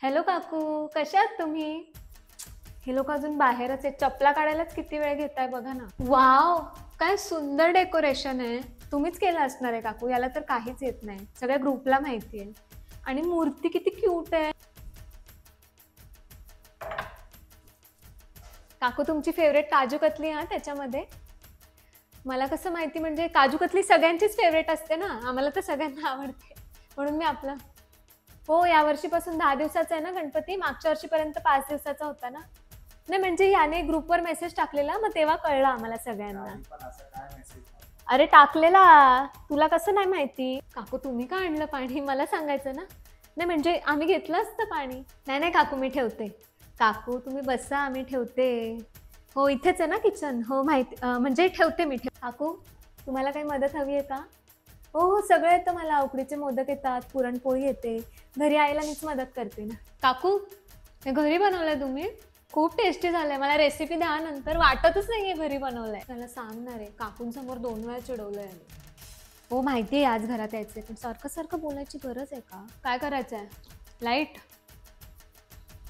Hello काकू, कशा आहात तुम्ही? हे लोक अजून बाहेरच आहेत. चपला काढायलाच किती वेळ घेताय बघा ना. वाव, काय सुंदर डेकोरेशन आहे. तुम्हीच केलं असणार आहे काकू. याला तर काहीच येत नाही. सगळ्या ग्रुपला माहिती आहे. आणि मूर्ती किती क्यूट आहे. काकू तुमची फेवरेट काजू कतली हा त्याच्यामध्ये. मला कसं माहिती, म्हणजे काजू कतली सगळ्यांचीच फेवरेट असते ना. आम्हाला तर सगळ्यांना आवडते. म्हणून मी आपला हो, या वर्षीपासून 10 दिवसाचा आहे ना गणपती. मागच्या वर्षीपर्यंत 5 दिवसाचा होता ना. नाही म्हणजे याने ग्रुपवर मेसेज टाकलेला, मग तेव्हा कळलं आम्हाला सगळ्यांना. अरे टाकलेला, तुला कसं नाही माहिती? काकू तुम्ही का आणलं पाणी मला सांगायचं ना. नाही म्हणजे आम्ही घेतलं असतं पाणी. नाही नाही काकू मी ठेवते. काकू तुम्ही बसा, आम्ही ठेवते. हो इथेच आहे ना किचन. हो माहिती, म्हणजे ठेवते मी. काकू तुम्हाला काही मदत हवी आहे का? हो हो सगळं येतं मला. उकडीचे मोदक येतात, पुरणपोळी येते. घरी आईला मीच मदत करते ना. काकू हे घरी बनवलंय तुम्ही? खूप टेस्टी झालंय. मला रेसिपी द्या नंतर. वाटतच नाहीये घरी बनवलंय. त्याला सांगणार आहे. काकूंसमोर 2 वेळा चिडवलंय. हो माहिती आहे आज घरात यायचंय, पण सारखं सारखं बोलायची गरज आहे का? काय करायचंय? लाईट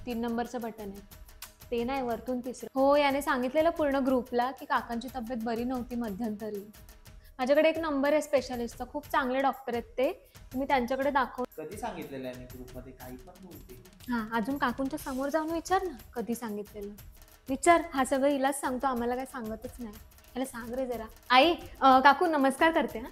3 नंबरचं बटन आहे ते नाही, वरतून तिसरं. हो याने सांगितलेलं पूर्ण ग्रुपला की काकांची तब्येत बरी नव्हती मध्यंतरी. माझ्याकडे एक नंबर आहे स्पेशालिस्टचा. खूप चांगले डॉक्टर आहेत ते. तुम्ही त्यांच्याकडे दाखव. कधी सांगितलेलं आहे मी ग्रुपमध्ये काही पण बोलते. हां अजून काकूंच्या समोर जाऊन विचार ना कधी सांगितलेलं. विचार. हा सगळं हिलाच सांगतो, आम्हाला काही सांगतच नाही. याला सांग रे जरा. आई काकू नमस्कार करते. हां